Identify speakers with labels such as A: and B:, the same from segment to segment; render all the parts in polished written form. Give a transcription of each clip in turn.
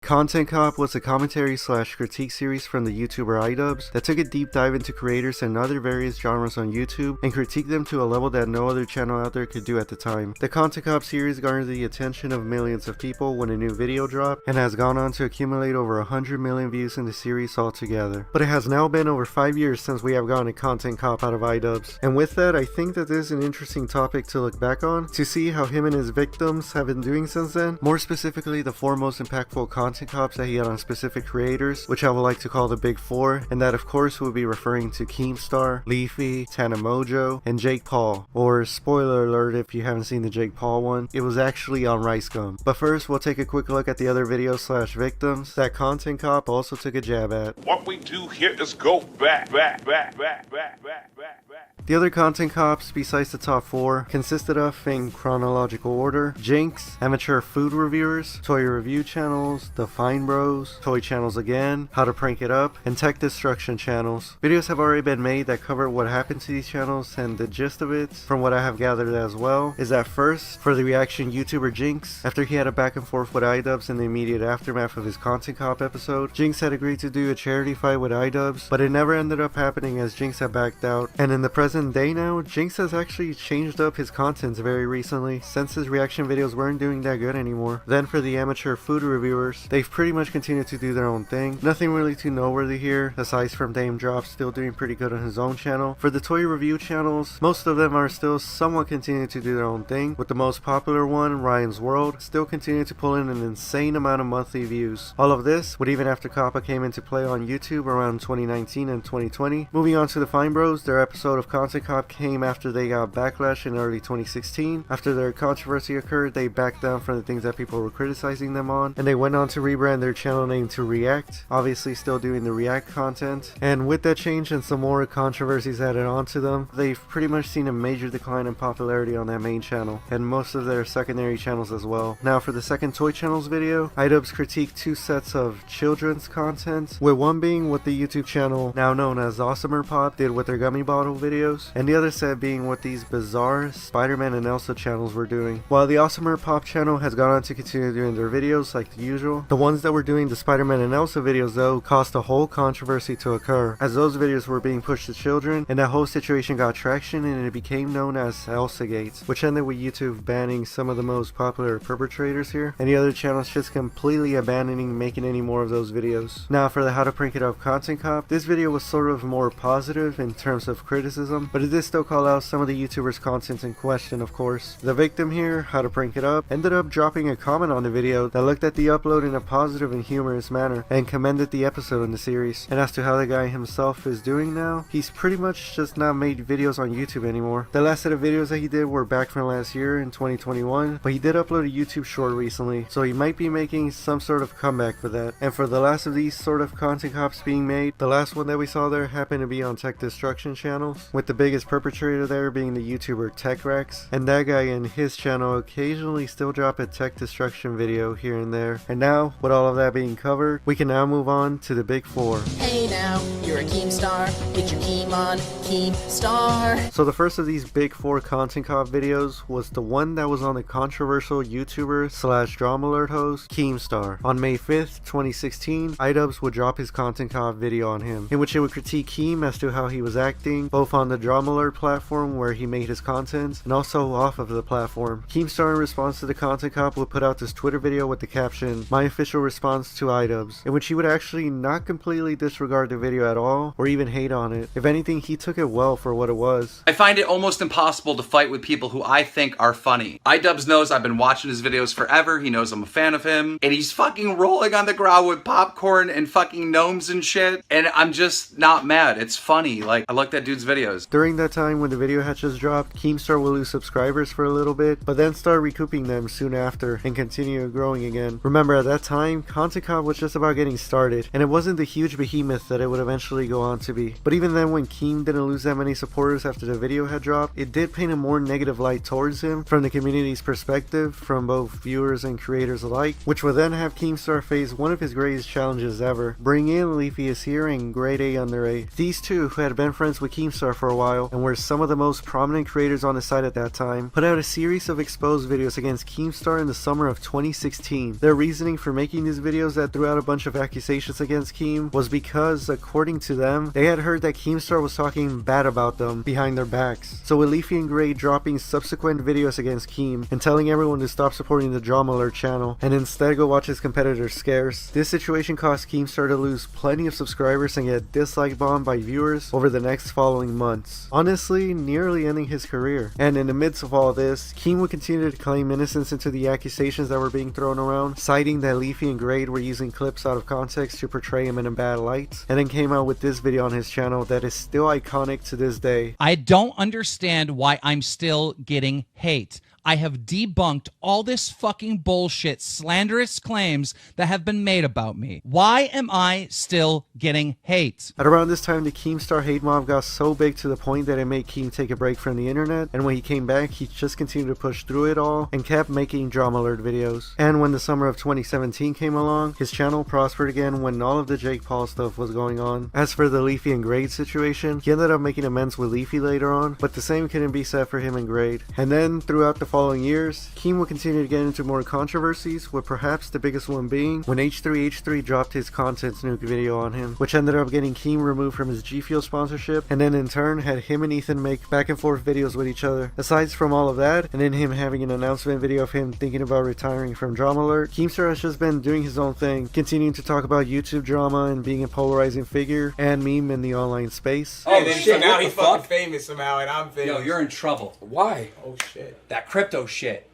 A: Content Cop was a commentary slash critique series from the YouTuber iDubbbz that took a deep dive into creators and other various genres on YouTube and critiqued them to a level that no other channel out there could do at the time. The Content Cop series garnered the attention of millions of people when a new video dropped and has gone on to accumulate over 100 million views in the series altogether. But it has now been over 5 years since we have gotten a Content Cop out of iDubbbz, and with that I think that this is an interesting topic to look back on, to see how him and his victims have been doing since then, more specifically the four most impactful Content Cops that he had on specific creators, which I would like to call the Big Four, and that of course would be referring to Keemstar, Leafy, Tana Mongeau, and Jake Paul. Or spoiler alert if you haven't seen the Jake Paul one, it was actually on RiceGum. But first we'll take a quick look at the other videos slash victims that Content Cop also took a jab at.
B: What we do here is go back.
A: The other Content Cops, besides the top four, consisted of, in chronological order, Jinx, amateur food reviewers, toy review channels, the Fine Bros, toy channels again, how to prank it up, and tech destruction channels. Videos have already been made that cover what happened to these channels, and the gist of it, from what I have gathered as well, is that first, for the reaction YouTuber Jinx, after he had a back and forth with iDubbbz in the immediate aftermath of his Content Cop episode, Jinx had agreed to do a charity fight with iDubbbz, but it never ended up happening as Jinx had backed out, and in the present day now, Jinx has actually changed up his content very recently, since his reaction videos weren't doing that good anymore. Then for the amateur food reviewers, they've pretty much continued to do their own thing. Nothing really too noteworthy here, aside from Dame Drop still doing pretty good on his own channel. For the toy review channels, most of them are still somewhat continuing to do their own thing, with the most popular one, Ryan's World, still continuing to pull in an insane amount of monthly views. All of this, with even after Kappa came into play on YouTube around 2019 and 2020. Moving on to the Fine Bros, their episode of Content Cop came after they got backlash in early 2016. After their controversy occurred, they backed down from the things that people were criticizing them on, and they went on to rebrand their channel name to React, obviously still doing the React content. And with that change and some more controversies added onto them, they've pretty much seen a major decline in popularity on that main channel, and most of their secondary channels as well. Now for the second Toy Channels video, iDubbbz critiqued two sets of children's content, with one being what the YouTube channel now known as Awesomer Pop did with their gummy bottle videos, and the other set being what these bizarre Spider-Man and Elsa channels were doing. While the Awesomer Pop channel has gone on to continue doing their videos like the usual, the ones that were doing the Spider-Man and Elsa videos though caused a whole controversy to occur, as those videos were being pushed to children, and that whole situation got traction and it became known as Elsagate, which ended with YouTube banning some of the most popular perpetrators here, and the other channels just completely abandoning making any more of those videos. Now for the How to Prank It Up Content Cop, this video was sort of more positive in terms of criticism, but it did still call out some of the YouTubers' content in question, of course. The victim here, How to Prank It Up, ended up dropping a comment on the video that looked at the upload in a positive and humorous manner and commended the episode in the series. And as to how the guy himself is doing now, he's pretty much just not made videos on YouTube anymore. The last set of videos that he did were back from last year in 2021, but he did upload a YouTube short recently, so he might be making some sort of comeback for that. And for the last of these sort of Content Cops being made, the last one that we saw there happened to be on tech destruction channels, with the biggest perpetrator there being the YouTuber TechRex, and that guy and his channel occasionally still drop a tech destruction video here and there. And now, with all of that being covered, we can now move on to the Big Four.
C: Hey now, you're a Keemstar, get your Keem on, Keemstar.
A: So the first of these Big Four Content Cop videos was the one that was on the controversial YouTuber slash drama alert host, Keemstar. On May 5th, 2016, iDubbbz would drop his Content Cop video on him, in which it would critique Keem as to how he was acting, both on the drama alert platform where he made his content, and also off of the platform. Keemstar, in response to the Content Cop, would put out this Twitter video with the caption, "My official response to iDubbbz," in which he would actually not completely disregard the video at all, or even hate on it. If anything, he took it well for what it was.
D: I find it almost impossible to fight with people who I think are funny. iDubbbz knows I've been watching his videos forever, he knows I'm a fan of him, and he's fucking rolling on the ground with popcorn and fucking gnomes and shit, and I'm just not mad. It's funny. Like, I like that dude's videos.
A: During that time when the video had just dropped, Keemstar will lose subscribers for a little bit, but then start recouping them soon after and continue growing again. Remember, at that time, Content Cop was just about getting started, and it wasn't the huge behemoth that it would eventually eventually go on to be. But even then, when Keem didn't lose that many supporters after the video had dropped, it did paint a more negative light towards him from the community's perspective, from both viewers and creators alike, which would then have Keemstar face one of his greatest challenges ever. Bring in Leafy is here and Grade A Under A. These two, who had been friends with Keemstar for a while and were some of the most prominent creators on the site at that time, put out a series of exposed videos against Keemstar in the summer of 2016. Their reasoning for making these videos that threw out a bunch of accusations against Keem was because, according to them, they had heard that Keemstar was talking bad about them behind their backs. So with Leafy and Grade dropping subsequent videos against Keem and telling everyone to stop supporting the Drama Alert channel and instead go watch his competitors scarce, this situation caused Keemstar to lose plenty of subscribers and get dislike bombed by viewers over the next following months, honestly nearly ending his career. And in the midst of all this, Keem would continue to claim innocence into the accusations that were being thrown around, citing that Leafy and Grade were using clips out of context to portray him in a bad light, and then came out with this video on his channel that is still iconic to this day.
E: I don't understand why I'm still getting hate. I have debunked all this fucking bullshit, slanderous claims that have been made about me. Why am I still getting hate?
A: At around this time, the Keemstar hate mob got so big to the point that it made Keem take a break from the internet, and when he came back, he just continued to push through it all and kept making Drama Alert videos. And when the summer of 2017 came along, his channel prospered again when all of the Jake Paul stuff was going on. As for the Leafy and Grade situation, he ended up making amends with Leafy later on, but the same couldn't be said for him and Grade. And then, throughout the following years, Keem would continue to get into more controversies, with perhaps the biggest one being when H3H3 dropped his content snook video on him, which ended up getting Keem removed from his G Fuel sponsorship, and then in turn had him and Ethan make back and forth videos with each other. Aside from all of that, and then him having an announcement video of him thinking about retiring from Drama Alert, Keemstar has just been doing his own thing, continuing to talk about YouTube drama and being a polarizing figure and meme in the online space.
F: Oh shit, so now he's fucking famous somehow and I'm famous.
D: Yo, you're in trouble.
F: Why? Oh shit.
D: That crypto shit.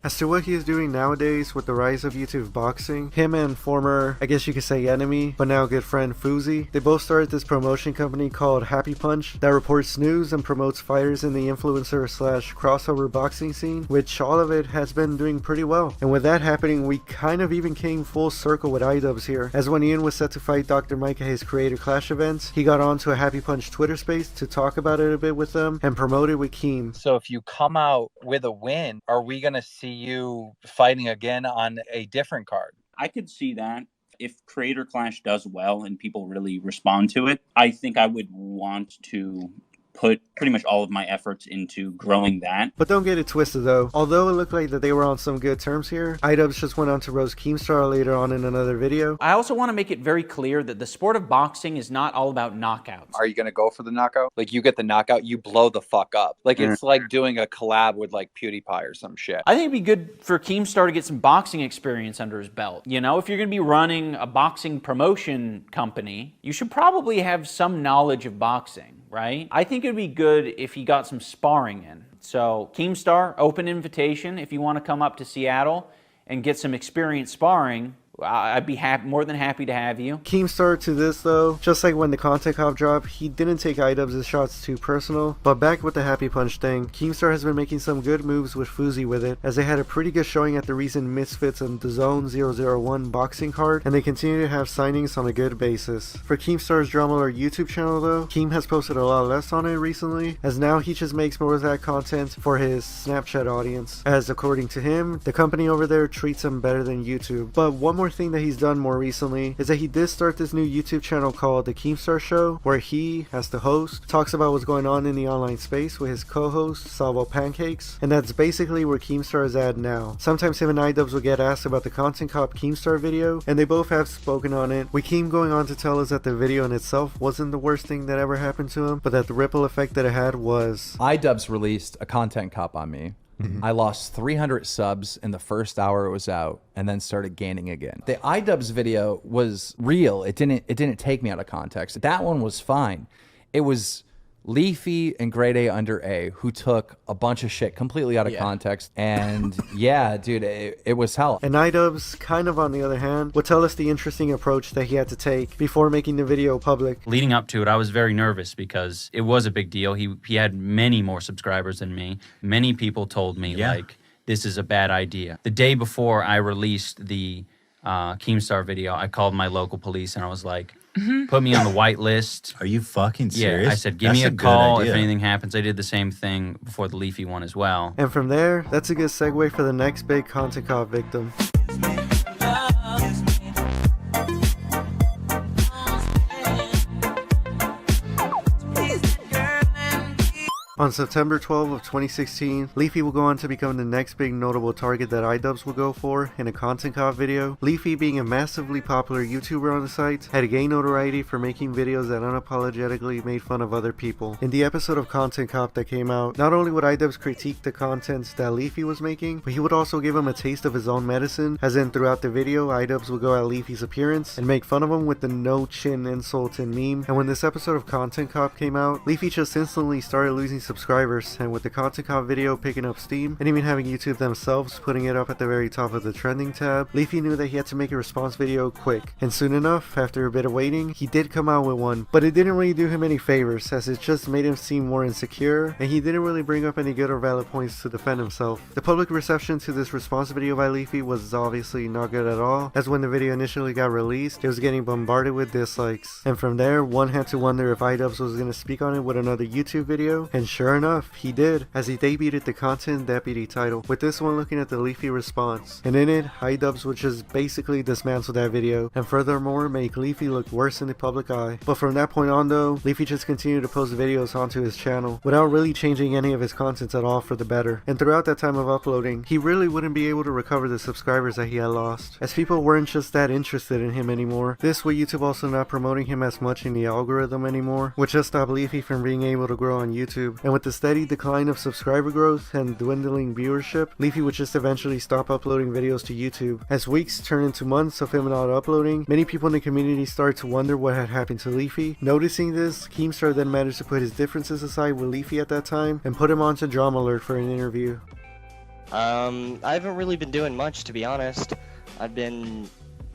A: As to what he is doing nowadays with the rise of YouTube boxing, him and former, I guess you could say enemy, but now good friend Fousey, they both started this promotion company called Happy Punch that reports news and promotes fighters in the influencer slash crossover boxing scene, which all of it has been doing pretty well. And with that happening, we kind of even came full circle with iDubbbz here, as when Ian was set to fight Dr. Mike at his Creator Clash events, he got onto a Happy Punch Twitter space to talk about it a bit with them and promote it with Keem.
G: So if you come out with a win, are we going to see you fighting again on a different card?
H: I could see that. If Creator Clash does well and people really respond to it, I think I would want to put pretty much all of my efforts into growing that.
A: But don't get it twisted though. Although it looked like that they were on some good terms here, iDubbbz just went on to roast Keemstar later on in another video.
I: I also want to make it very clear that the sport of boxing is not all about knockouts.
G: Are you going to go for the knockout? Like, you get the knockout, you blow the fuck up. Like, it's like doing a collab with, like, PewDiePie or some shit.
I: I think it'd be good for Keemstar to get some boxing experience under his belt. You know, if you're going to be running a boxing promotion company, you should probably have some knowledge of boxing, right? I think it'd be good if he got some sparring in. So, Keemstar, open invitation if you want to come up to Seattle and get some experience sparring. I'd be more than happy to have you.
A: Keemstar to this though, just like when the Content Cop dropped, he didn't take iDubbbz's shots too personal, but back with the Happy Punch thing, Keemstar has been making some good moves with Fousey with it, as they had a pretty good showing at the recent Misfits and the Zone 001 boxing card, and they continue to have signings on a good basis. For Keemstar's Drama Alert YouTube channel though, Keem has posted a lot less on it recently, as now he just makes more of that content for his Snapchat audience, as according to him, the company over there treats him better than YouTube. But one more thing that he's done more recently is that he did start this new YouTube channel called The Keemstar Show, where he, as the host, talks about what's going on in the online space with his co-host Salvo Pancakes, and that's basically where Keemstar is at now. Sometimes him and iDubbbz will get asked about the Content Cop Keemstar video, and they both have spoken on it, with Keem going on to tell us that the video in itself wasn't the worst thing that ever happened to him, but that the ripple effect that it had was.
J: iDubbbz released a Content Cop on me. I lost 300 subs in the first hour it was out, and then started gaining again. The iDubbbz video was real. It didn't take me out of context. That one was fine. It was Leafy and Grade A Under A who took a bunch of shit completely out of context, and yeah, dude, it was hell.
A: And iDubbbz, kind of on the other hand, would tell us the interesting approach that he had to take before making the video public.
H: Leading up to it, I was very nervous because it was a big deal. He had many more subscribers than me. Many people told me, like, this is a bad idea. The day before I released the
K: Keemstar video, I called my local police and I was like, put me on the white list.
L: Are you fucking serious?
K: Yeah, I said, give me a call if anything happens. I did the same thing before the Leafy one as well.
A: And from there, that's a good segue for the next big content cop victim. On September 12 of 2016, Leafy will go on to become the next big notable target that iDubbbz will go for in a content cop video. Leafy, being a massively popular YouTuber on the site, had gained notoriety for making videos that unapologetically made fun of other people. In the episode of Content Cop that came out, not only would iDubbbz critique the contents that Leafy was making, but he would also give him a taste of his own medicine, as in throughout the video, iDubbbz would go at Leafy's appearance and make fun of him with the no chin insult and meme. And when this episode of Content Cop came out, Leafy just instantly started losing subscribers, and with the content cop video picking up steam and even having YouTube themselves putting it up at the very top of the trending tab, Leafy knew that he had to make a response video quick. And soon enough, after a bit of waiting, he did come out with one, but it didn't really do him any favors, as it just made him seem more insecure, and he didn't really bring up any good or valid points to defend himself. The public reception to this response video by Leafy was obviously not good at all, as when the video initially got released, it was getting bombarded with dislikes. And from there, one had to wonder if iDubbbz was going to speak on it with another YouTube video, and sure enough, he did, as he debuted the Content Deputy title, with this one looking at the Leafy response. And in it, iDubbbz would just basically dismantle that video, and furthermore make Leafy look worse in the public eye. But from that point on though, Leafy just continued to post videos onto his channel, without really changing any of his contents at all for the better. And throughout that time of uploading, he really wouldn't be able to recover the subscribers that he had lost, as people weren't just that interested in him anymore. This with YouTube also not promoting him as much in the algorithm anymore, which just stopped Leafy from being able to grow on YouTube. And with the steady decline of subscriber growth and dwindling viewership, Leafy would just eventually stop uploading videos to YouTube. As weeks turned into months of him not uploading, many people in the community started to wonder what had happened to Leafy. Noticing this, Keemstar then managed to put his differences aside with Leafy at that time and put him onto Drama Alert for an interview.
M: I haven't really been doing much, to be honest. I've been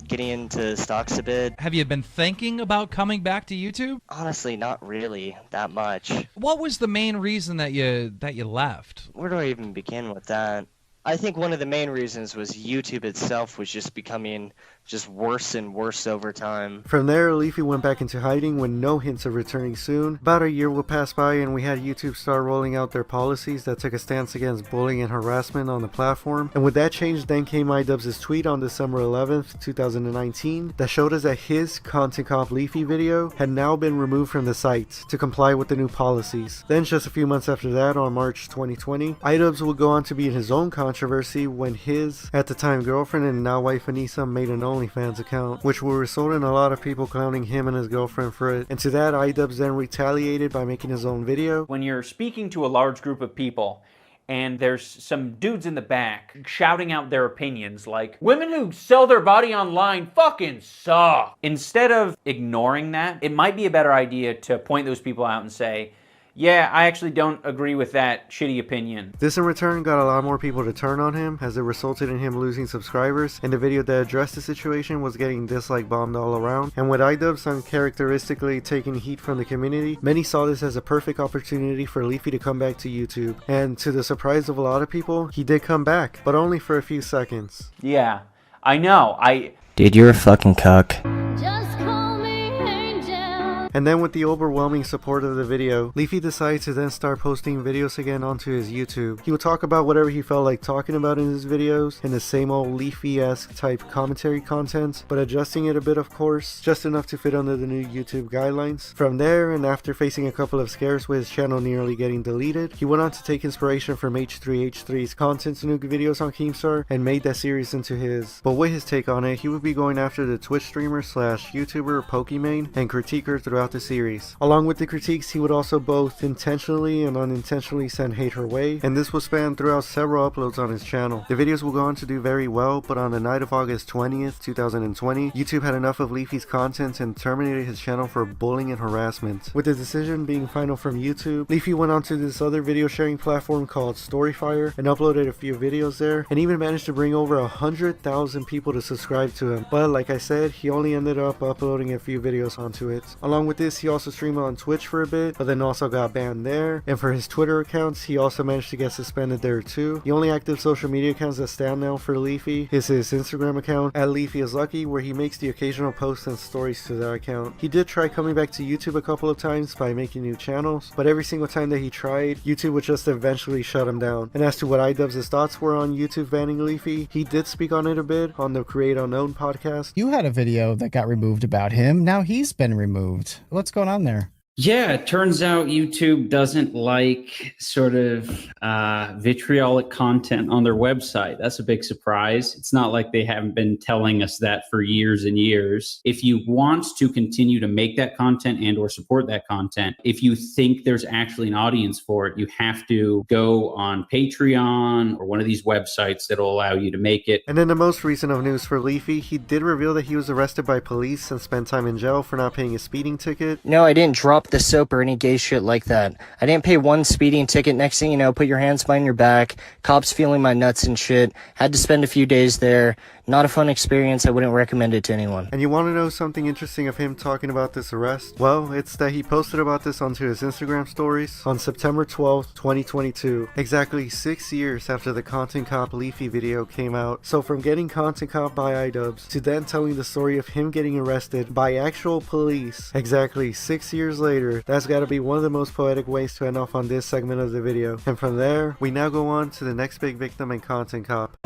M: getting into stocks a bit.
E: Have you been thinking about coming back to YouTube?
M: Honestly, not really that much.
E: What was the main reason that you left?
M: Where do I even begin with that? I think one of the main reasons was YouTube itself was just becoming just worse and worse over time.
A: From there, Leafy went back into hiding with no hints of returning soon. About a year would pass by and we had YouTube start rolling out their policies that took a stance against bullying and harassment on the platform. And with that change, then came iDubbbz's tweet on December 11th, 2019 that showed us that his Content Cop Leafy video had now been removed from the site to comply with the new policies. Then just a few months after that, on March 2020, iDubbbz would go on to be in his own controversy when his, at the time, girlfriend and now wife Anissa made an OnlyFans account, which will result in a lot of people clowning him and his girlfriend for it. And to that, iDubbbz then retaliated by making his own video.
I: When you're speaking to a large group of people and there's some dudes in the back shouting out their opinions like, women who sell their body online fucking suck. Instead of ignoring that, it might be a better idea to point those people out and say, yeah, I actually don't agree with that shitty opinion.
A: This in return got a lot more people to turn on him, as it resulted in him losing subscribers, and the video that addressed the situation was getting dislike bombed all around. And with iDubbbz uncharacteristically taking heat from the community, many saw this as a perfect opportunity for Leafy to come back to YouTube. And to the surprise of a lot of people, he did come back, but only for a few seconds.
I: Yeah, I know,
M: Dude, you're a fucking cuck.
A: And then with the overwhelming support of the video, Leafy decided to then start posting videos again onto his YouTube. He would talk about whatever he felt like talking about in his videos, in the same old Leafy-esque type commentary content, but adjusting it a bit of course, just enough to fit under the new YouTube guidelines. From there, and after facing a couple of scares with his channel nearly getting deleted, he went on to take inspiration from H3H3's Content Nuke videos on Keemstar and made that series into his. But with his take on it, he would be going after the Twitch streamer slash YouTuber Pokimane and critique her throughout the series. Along with the critiques, he would also both intentionally and unintentionally send hate her way, and this was spanned throughout several uploads on his channel. The videos will go on to do very well, but on the night of August 20th, 2020, YouTube had enough of Leafy's content and terminated his channel for bullying and harassment. With the decision being final from YouTube, Leafy went on to this other video sharing platform called Storyfire and uploaded a few videos there, and even managed to bring over 100,000 people to subscribe to him. But like I said, he only ended up uploading a few videos onto it. Along with this, he also streamed on Twitch for a bit, but then also got banned there. And for his Twitter accounts, he also managed to get suspended there too. The only active social media accounts that stand now for Leafy is his Instagram account at Leafy is Lucky, where he makes the occasional posts and stories to that account. He did try coming back to YouTube a couple of times by making new channels, but every single time that he tried, YouTube would just eventually shut him down. And as to what iDubbbz's thoughts were on YouTube banning Leafy, he did speak on it a bit on the Create Unknown podcast.
L: You had a video that got removed about him. Now he's been removed. What's going on there?
K: Yeah, it turns out YouTube doesn't like sort of vitriolic content on their website. That's a big surprise. It's not like they haven't been telling us that for years and years. If you want to continue to make that content and or support that content, if you think there's actually an audience for it, you have to go on Patreon or one of these websites that'll allow you to make it.
A: And then the most recent of news for Leafy, he did reveal that he was arrested by police and spent time in jail for not paying a speeding ticket.
M: No, I didn't drop the soap or any gay shit like that. I didn't pay one speeding ticket. Next thing you know, put your hands behind your back, cops feeling my nuts and shit. Had to spend a few days there. Not a fun experience. I wouldn't recommend it to anyone.
A: And you want to know something interesting of him talking about this arrest? Well, it's that he posted about this onto his Instagram stories on September 12th, 2022, exactly 6 years after the Content Cop Leafy video came out. So from getting Content Cop by iDubbbz to then telling the story of him getting arrested by actual police exactly 6 years later, that's got to be one of the most poetic ways to end off on this segment of the video. And from there, we now go on to the next big victim in Content Cop.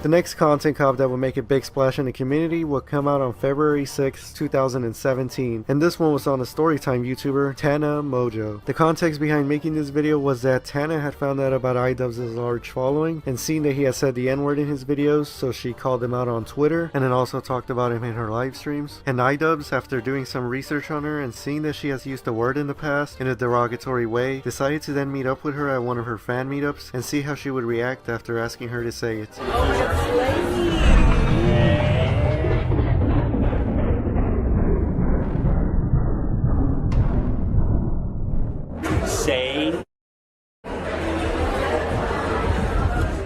A: The next Content Cop that will make a big splash in the community will come out on February 6, 2017, and this one was on a storytime YouTuber, Tana Mongeau. The context behind making this video was that Tana had found out about iDubbbz's large following and seen that he had said the N-word in his videos, so she called him out on Twitter and then also talked about him in her live streams. And iDubbbz, after doing some research on her and seeing that she has used the word in the past in a derogatory way, decided to then meet up with her at one of her fan meetups and see how she would react after asking her to say it.
K: Say.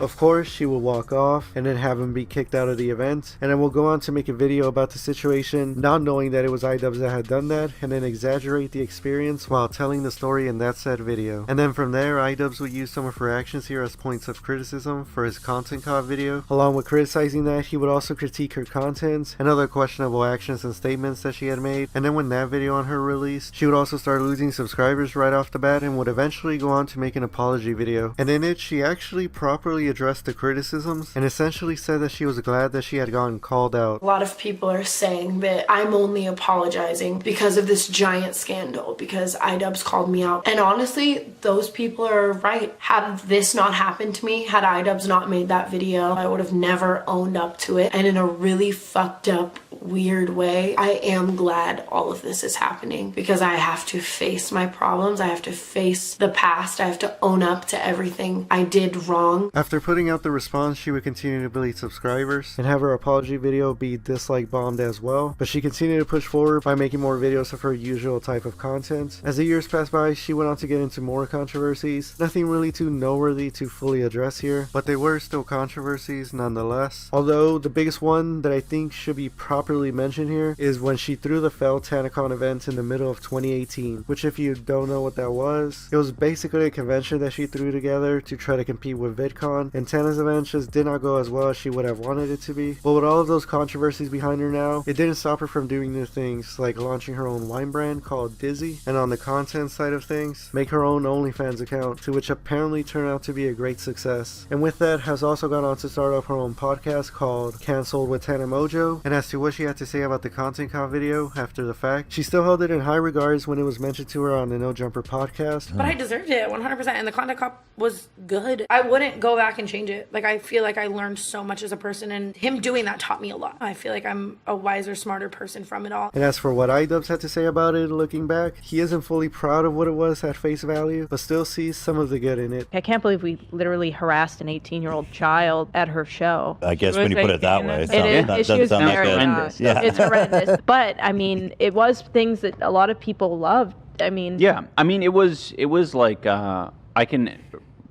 A: Of course, she will walk off and then have him be kicked out of the event, and then we'll go on to make a video about the situation, not knowing that it was iDubbbz that had done that, and then exaggerate the experience while telling the story in that said video. And then from there, iDubbbz would use some of her actions here as points of criticism for his Content Cop video. Along with criticizing that, he would also critique her content and other questionable actions and statements that she had made. And then when that video on her released, she would also start losing subscribers right off the bat and would eventually go on to make an apology video. And in it, she actually properly addressed the criticisms and essentially said that she was glad that she had gotten called out.
N: A lot of people are saying that I'm only apologizing because of this giant scandal, because iDubbbz called me out. And honestly, those people are right. Had this not happened to me, had iDubbbz not made that video, I would have never owned up to it. And in a really fucked up, weird way, I am glad all of this is happening because I have to face my problems. I have to face the past. I have to own up to everything I did wrong.
A: After putting out the response, she would continue to bleed subscribers and have her apology video be dislike bombed as well, but she continued to push forward by making more videos of her usual type of content. As the years passed by, she went on to get into more controversies, nothing really too noteworthy to fully address here, but they were still controversies nonetheless. Although the biggest one that I think should be properly mentioned here is when she threw the failed TanaCon event in the middle of 2018, which if you don't know what that was, it was basically a convention that she threw together to try to compete with VidCon, and Tana's event just did not go as well as she would have wanted it to be. But with all of those controversies behind her now, it didn't stop her from doing new things like launching her own wine brand called Dizzy, and on the content side of things, make her own OnlyFans account, to which apparently turned out to be a great success. And with that, has also gone on to start up her own podcast called Cancelled with Tana Mongeau. And as to what she had to say about the Content Cop video after the fact, she still held it in high regards when it was mentioned to her on the No Jumper podcast.
N: But I deserved it 100%, and the Content Cop was good. I wouldn't go back and change it. Like, I feel like I learned so much as a person, and him doing that taught me a lot. I feel like I'm a wiser, smarter person from it all.
A: And as for what iDubbbz had to say about it looking back, he isn't fully proud of what it was at face value, but still sees some of the good in it.
O: I can't believe we literally harassed an 18-year-old child at her show.
P: I guess when you put it that way,
O: it doesn't sound that
P: horrendous. Yeah.
O: It's horrendous. But I mean, it was things that a lot of people loved. I mean,
I: yeah. I mean, it was like I can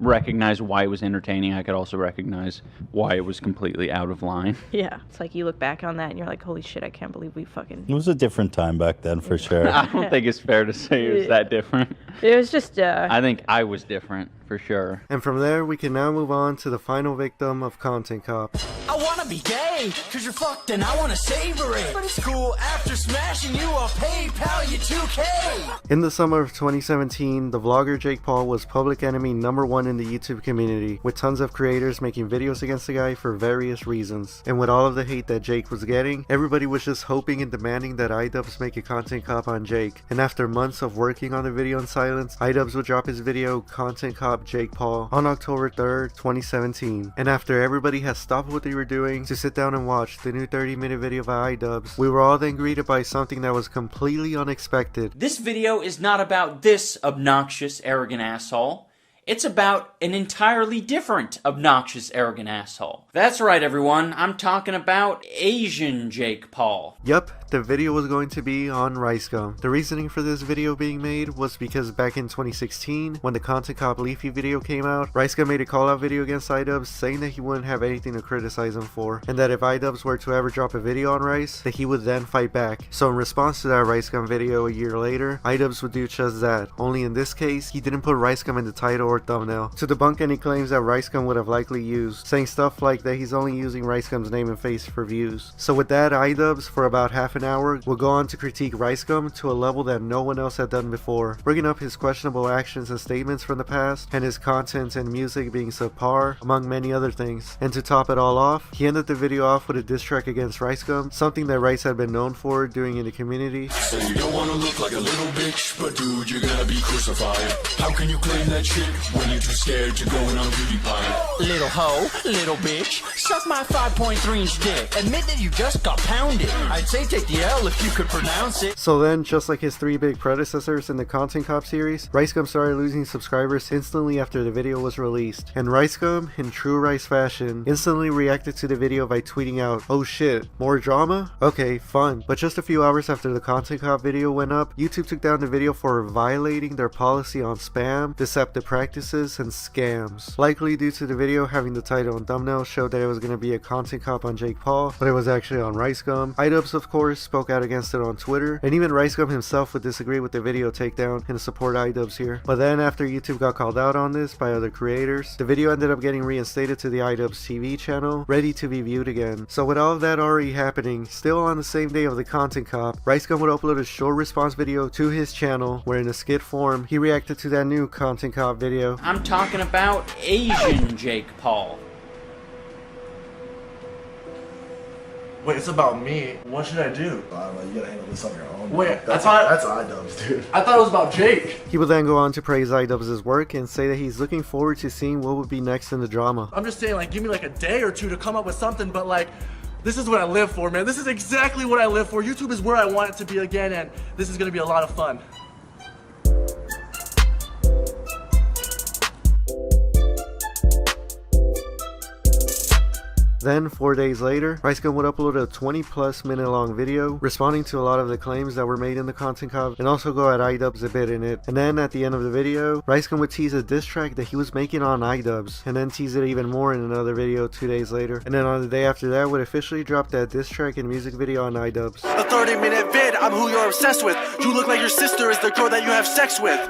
I: recognize why it was entertaining. I could also recognize why it was completely out of line.
O: Yeah, it's like you look back on that and you're like, holy shit, I can't believe we fucking...
P: It was a different time back then, for sure.
I: I don't think it's fair to say it was that different.
O: It was just,
I: I think I was different, for sure.
A: And from there, we can now move on to the final victim of Content Cop.
Q: I wanna be gay, cause you're fucked and I wanna savor it. But it's cool, after smashing you, I'll PayPal you 2K.
A: In the summer of 2017, the vlogger Jake Paul was public enemy #1 in the YouTube community, with tons of creators making videos against the guy for various reasons. And with all of the hate that Jake was getting, everybody was just hoping and demanding that iDubbbz make a Content Cop on Jake. And after months of working on the video in silence, iDubbbz would drop his video Content Cop Jake Paul on October 3rd, 2017. And after everybody has stopped what they were doing to sit down and watch the new 30-minute video by iDubbbz, we were all then greeted by something that was completely unexpected.
I: This video is not about this obnoxious, arrogant asshole. It's about an entirely different obnoxious, arrogant asshole. That's right, everyone. I'm talking about Asian Jake Paul.
A: Yup, the video was going to be on RiceGum. The reasoning for this video being made was because back in 2016, when the Content Cop Leafy video came out, RiceGum made a call-out video against iDubbbz saying that he wouldn't have anything to criticize him for, and that if iDubbbz were to ever drop a video on Rice, that he would then fight back. So in response to that RiceGum video a year later, iDubbbz would do just that, only in this case, he didn't put RiceGum in the title or thumbnail, to debunk any claims that RiceGum would have likely used, saying stuff like that he's only using RiceGum's name and face for views. So with that, iDubbbz, for about half an hour, will go on to critique RiceGum to a level that no one else had done before, bringing up his questionable actions and statements from the past, and his content and music being subpar, among many other things. And to top it all off, he ended the video off with a diss track against RiceGum, something that Rice had been known for doing in the community.
R: So you don't wanna look like a little bitch, but dude, you're gonna be crucified. How can you claim that shit when you're too scared to go on PewDiePie?
Q: Little hoe, little bitch, suck my 5.3-inch dick. Admit that you just got pounded. I'd say take the L if you could pronounce it.
A: So then, just like his three big predecessors in the Content Cop series, RiceGum started losing subscribers instantly after the video was released. And RiceGum, in true Rice fashion, instantly reacted to the video by tweeting out, "Oh shit, more drama? Okay, fun." But just a few hours after the Content Cop video went up, YouTube took down the video for violating their policy on spam, deceptive practices, and scams. Likely due to the video having the title and thumbnail showed that it was going to be a Content Cop on Jake Paul, but it was actually on RiceGum. iDubbbz, of course, spoke out against it on Twitter, and even RiceGum himself would disagree with the video takedown and support iDubbbz here. But then after YouTube got called out on this by other creators, the video ended up getting reinstated to the iDubbbz TV channel, ready to be viewed again. So with all of that already happening, still on the same day of the Content Cop, RiceGum would upload a short response video to his channel where in a skit form, he reacted to that new Content Cop video.
I: I'm talking about Asian Jake Paul.
S: Wait, it's about me. What should I do?
T: I don't know, you gotta handle this on your own.
S: Wait,
T: that's iDubbbz, dude.
S: I thought it was about Jake.
A: He would then go on to praise iDubbbz's work and say that he's looking forward to seeing what would be next in the drama.
S: I'm just saying, like, give me like a day or two to come up with something, but like, this is what I live for, man. This is exactly what I live for. YouTube is where I want it to be again, and this is gonna be a lot of fun.
A: Then, 4 days later, RiceGum would upload a 20+ minute long video responding to a lot of the claims that were made in the Content Cop and also go at iDubbbz a bit in it. And then at the end of the video, RiceGum would tease a diss track that he was making on iDubbbz and then tease it even more in another video 2 days later. And then on the day after that would officially drop that diss track and music video on iDubbbz.
Q: A 30-minute vid, I'm who you're obsessed with. You look like your sister is the girl that you have sex with.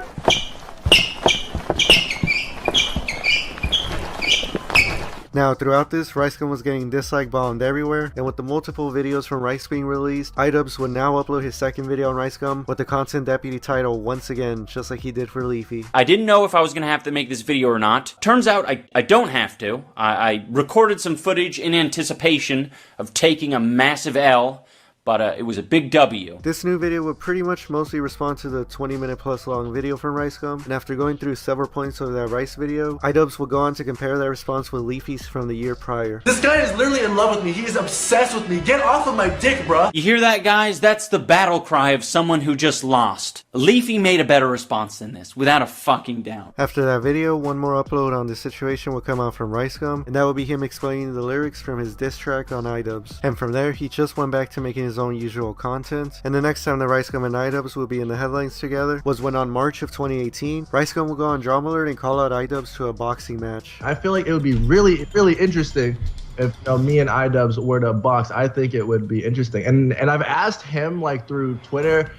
A: Now, throughout this, RiceGum was getting dislike bombed everywhere, and with the multiple videos from Rice being released, iDubbbz would now upload his second video on RiceGum with the Content Deputy title once again, just like he did for Leafy.
I: I didn't know if I was going to have to make this video or not. Turns out I don't have to. I recorded some footage in anticipation of taking a massive L, but it was a big W.
A: This new video would pretty much mostly respond to the 20-minute plus long video from RiceGum, and after going through several points of that Rice video, iDubbbz will go on to compare that response with Leafy's from the year prior.
S: This guy is literally in love with me. He is obsessed with me. Get off of my dick, bruh.
I: You hear that, guys? That's the battle cry of someone who just lost. Leafy made a better response than this, without a fucking doubt.
A: After that video, one more upload on the situation would come out from RiceGum, and that would be him explaining the lyrics from his diss track on iDubbbz. And from there, he just went back to making his his own usual content. And the next time that RiceGum and iDubbbz will be in the headlines together was when on March of 2018, RiceGum will go on Drama Alert and call out iDubbbz to a boxing match.
T: I feel like it would be really, really interesting if me and iDubbbz were to box. I think it would be interesting. And I've asked him like through Twitter.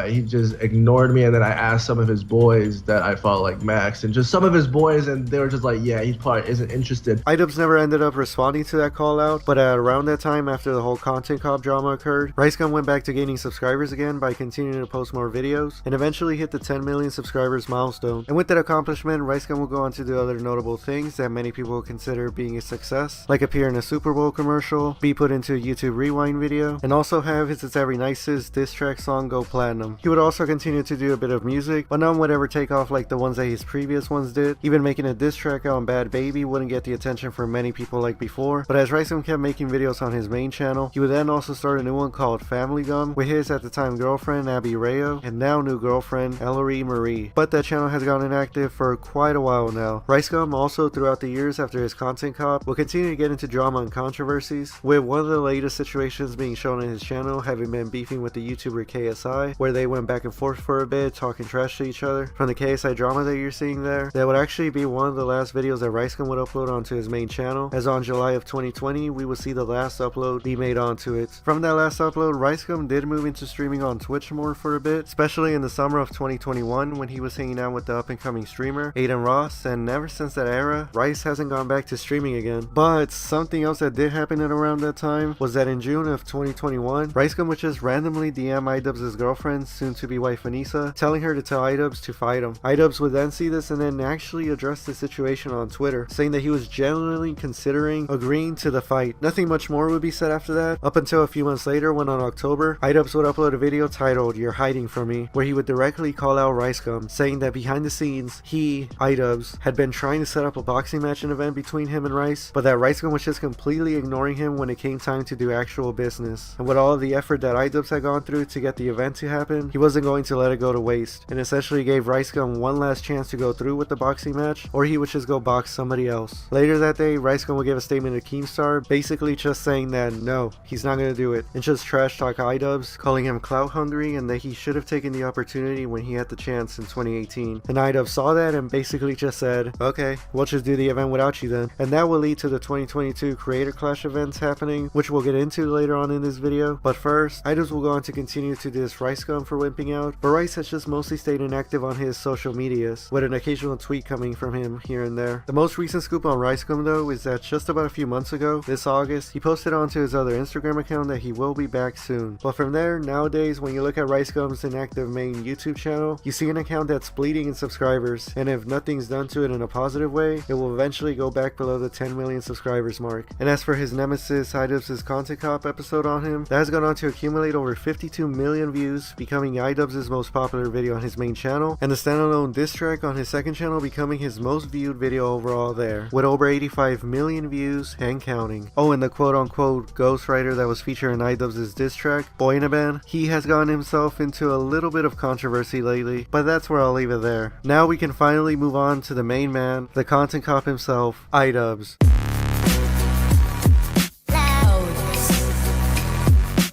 T: He just ignored me, and then I asked some of his boys that I felt like Max and just some of his boys, and they were just like, yeah, he probably isn't interested.
A: iDubbbz never ended up responding to that call out, but at around that time, after the whole content cop drama occurred, RiceGum went back to gaining subscribers again by continuing to post more videos and eventually hit the 10 million subscribers milestone. And with that accomplishment, RiceGum will go on to do other notable things that many people will consider being a success, like appear in a Super Bowl commercial, be put into a YouTube Rewind video, and also have his It's Every Nice's diss track song go platinum. He would also continue to do a bit of music, but none would ever take off like the ones that his previous ones did. Even making a diss track on Bad Baby wouldn't get the attention from many people like before, but as RiceGum kept making videos on his main channel, he would then also start a new one called Family Gum with his at the time girlfriend Abby Reyes and now new girlfriend Ellery Marie. But that channel has gone inactive for quite a while now. RiceGum also throughout the years after his content cop will continue to get into drama and controversies, with one of the latest situations being shown in his channel having been beefing with the YouTuber KSI, where they went back and forth for a bit talking trash to each other. From the KSI drama that you're seeing there, that would actually be one of the last videos that RiceGum would upload onto his main channel, as on July of 2020 we would see the last upload be made onto it. From that last upload, RiceGum did move into streaming on Twitch more for a bit, especially in the summer of 2021 when he was hanging out with the up and coming streamer Aiden Ross, and ever since that era, Rice hasn't gone back to streaming again. But something else that did happen at around that time was that in June of 2021, RiceGum would just randomly DM iDubbbz's girlfriend, soon to be wife Anissa, telling her to tell iDubbbz to fight him. iDubbbz would then see this and then actually address the situation on Twitter, saying that he was genuinely considering agreeing to the fight. Nothing much more would be said after that, up until a few months later when on October, iDubbbz would upload a video titled You're Hiding From Me, where he would directly call out RiceGum, saying that behind the scenes, he, iDubbbz, had been trying to set up a boxing match and event between him and Rice, but that RiceGum was just completely ignoring him when it came time to do actual business. And with all of the effort that iDubbbz had gone through to get the event to happen, he wasn't going to let it go to waste, and essentially gave RiceGum one last chance to go through with the boxing match, or he would just go box somebody else. Later that day, RiceGum would give a statement to Keemstar, basically just saying that no, he's not going to do it, and just trash talk iDubbbz, calling him clout hungry and that he should have taken the opportunity when he had the chance in 2018. And iDubbbz saw that and basically just said, okay, we'll just do the event without you then. And that will lead to the 2022 Creator Clash events happening, which we'll get into later on in this video. But first, iDubbbz will go on to continue to diss RiceGum for wimping out, but Rice has just mostly stayed inactive on his social medias, with an occasional tweet coming from him here and there. The most recent scoop on RiceGum though is that just about a few months ago, this August, he posted onto his other Instagram account that he will be back soon. But from there, nowadays when you look at RiceGum's inactive main YouTube channel, you see an account that's bleeding in subscribers, and if nothing's done to it in a positive way, it will eventually go back below the 10 million subscribers mark. And as for his nemesis iDubbbz's Content Cop episode on him, that has gone on to accumulate over 52 million views, becoming iDubbbz's most popular video on his main channel, and the standalone diss track on his second channel becoming his most viewed video overall there, with over 85 million views and counting. Oh, and the quote-unquote ghostwriter that was featured in iDubbbz's diss track, Boy in a Band, he has gotten himself into a little bit of controversy lately, but that's where I'll leave it there. Now we can finally move on to the main man, the content cop himself, iDubbbz.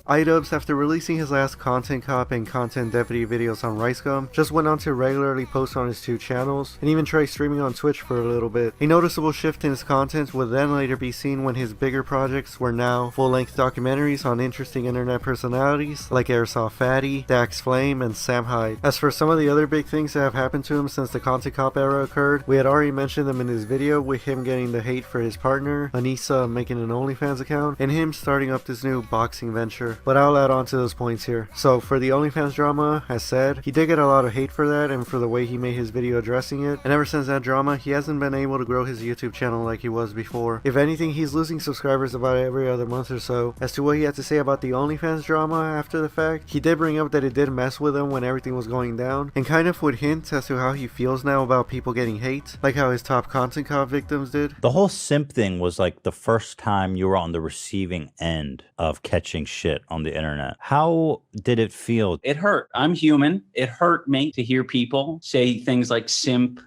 A: iDubbbz, after releasing his last Content Cop and Content Deputy videos on RiceGum, just went on to regularly post on his two channels, and even try streaming on Twitch for a little bit. A noticeable shift in his content would then later be seen when his bigger projects were now full-length documentaries on interesting internet personalities like Airsoft Fatty, Dax Flame, and Sam Hyde. As for some of the other big things that have happened to him since the Content Cop era occurred, we had already mentioned them in his video, with him getting the hate for his partner, Anissa making an OnlyFans account, and him starting up this new boxing venture. But I'll add on to those points here. So for the OnlyFans drama, as said, he did get a lot of hate for that and for the way he made his video addressing it, and ever since that drama, he hasn't been able to grow his YouTube channel like he was before. If anything, he's losing subscribers about every other month or so. As to what he had to say about the OnlyFans drama after the fact, he did bring up that it did mess with him when everything was going down, and kind of would hint as to how he feels now about people getting hate, like how his top Content Cop victims did.
P: The whole simp thing was like the first time you were on the receiving end of catching shit on the internet. How did it feel?
K: It hurt. I'm human. It hurt me to hear people say things like simp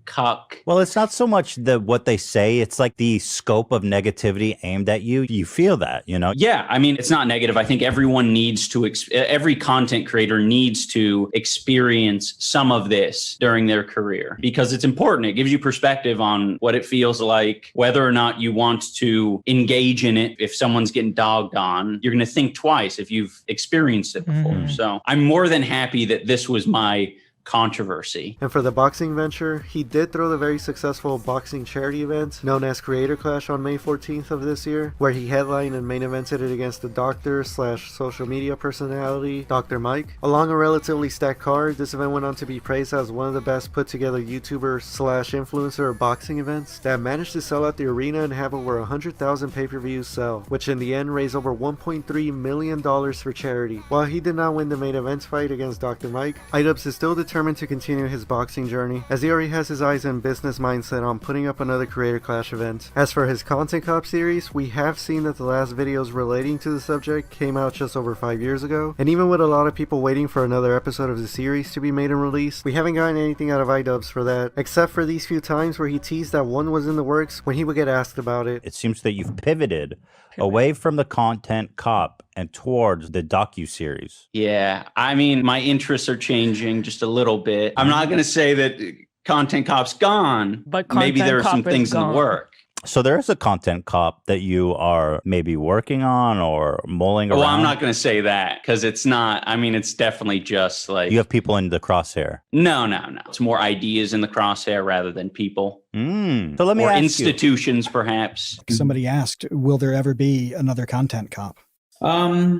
K: cuck.
P: Well, it's not so much what they say, it's like the scope of negativity aimed at you. You feel that, you know?
K: Yeah, I mean, it's not negative. I think everyone needs to, every content creator needs to experience some of this during their career because it's important. It gives you perspective on what it feels like, whether or not you want to engage in it. If someone's getting dogged on, you're going to think twice if you've experienced it before. So I'm more than happy that this was my controversy.
A: And for the boxing venture, he did throw the very successful boxing charity event known as Creator Clash on May 14th of this year, where he headlined and main evented it against the doctor/social media personality Dr. Mike. Along a relatively stacked card, this event went on to be praised as one of the best put together YouTuber/influencer boxing events that managed to sell out the arena and have over 100,000 pay-per-views sell, which in the end raised over $1.3 million for charity. While he did not win the main event fight against Dr. Mike, iDubbbz is still determined to continue his boxing journey, as he already has his eyes and business mindset on putting up another Creator Clash event. As for his Content Cop series, we have seen that the last videos relating to the subject came out just over 5 years ago, and even with a lot of people waiting for another episode of the series to be made and released, we haven't gotten anything out of iDubbbz for that, except for these few times where he teased that one was in the works when he would get asked about it.
P: It seems that you've pivoted away from the Content Cop and towards the docu-series.
K: Yeah, I mean, my interests are changing just a little bit. I'm not going to say that Content Cop's gone, but maybe there are some things in the work.
P: So there is a Content Cop that you are maybe working on or mulling around?
K: Well, I'm not going to say that because it's not, I mean, it's definitely just like...
P: You have people in the crosshair?
K: No. It's more ideas in the crosshair rather than people.
P: So let me
K: or
P: ask
K: institutions, perhaps.
U: Somebody asked, will there ever be another Content Cop?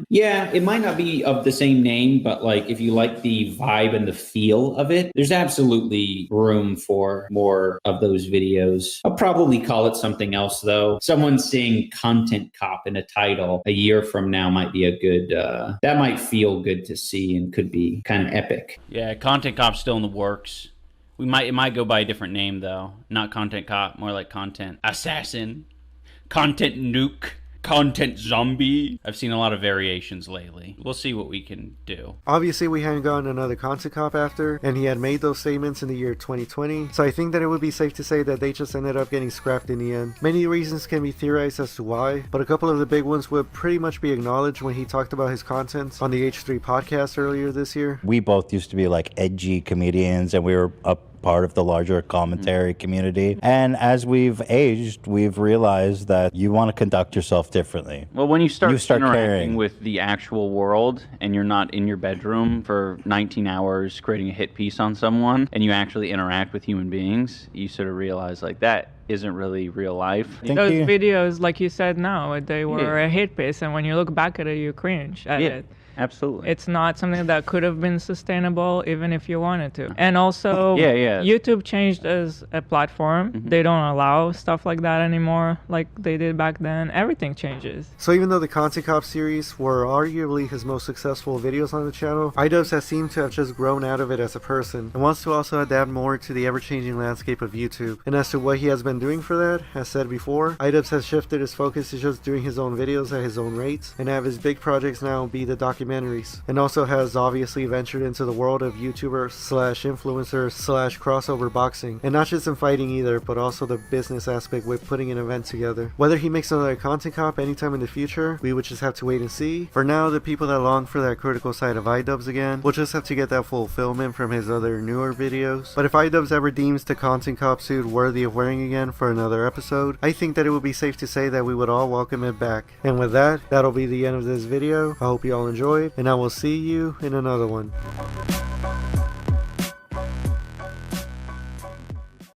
K: Yeah, it might not be of the same name, but like if you like the vibe and the feel of it, there's absolutely room for more of those videos. I'll probably call it something else though. Someone saying Content Cop in a title a year from now might be a good, that might feel good to see and could be kind of epic.
I: Yeah, Content Cop's still in the works. It might go by a different name though. Not Content Cop, more like Content Assassin, Content Nuke, Content Zombie. I've seen a lot of variations lately. We'll see what we can do.
A: Obviously, we hadn't gotten another Content Cop after, and he had made those statements in the year 2020, so I think that it would be safe to say that they just ended up getting scrapped in the end. Many reasons can be theorized as to why, but a couple of the big ones would pretty much be acknowledged when he talked about his content on the H3 podcast earlier this year.
P: We both used to be like edgy comedians, and we were part of the larger commentary community. And as we've aged, we've realized that you want to conduct yourself differently.
I: Well, when you start interacting
P: caring
I: with the actual world and you're not in your bedroom for 19 hours creating a hit piece on someone and you actually interact with human beings, you sort of realize like that isn't really real life.
V: Those videos, like you said now, they were a hit piece, and when you look back at it, you cringe at it.
I: Absolutely.
V: It's not something that could have been sustainable even if you wanted to. And also, YouTube changed as a platform. They don't allow stuff like that anymore like they did back then. Everything changes.
A: So even though the Content Cop series were arguably his most successful videos on the channel, iDubbbz has seemed to have just grown out of it as a person and wants to also adapt more to the ever-changing landscape of YouTube. And as to what he has been doing for that, as said before, iDubbbz has shifted his focus to just doing his own videos at his own rates and have his big projects now be the documentaries, and also has obviously ventured into the world of YouTuber/influencer/crossover boxing, and not just in fighting either, but also the business aspect with putting an event together. Whether he makes another Content Cop anytime in the future, we would just have to wait and see. For now, the people that long for that critical side of iDubbbz again will just have to get that fulfillment from his other newer videos. But if iDubbbz ever deems the Content Cop suit worthy of wearing again for another episode, I think that it would be safe to say that we would all welcome it back. And with that, that'll be the end of this video. I hope you all enjoyed, and I will see you in another one.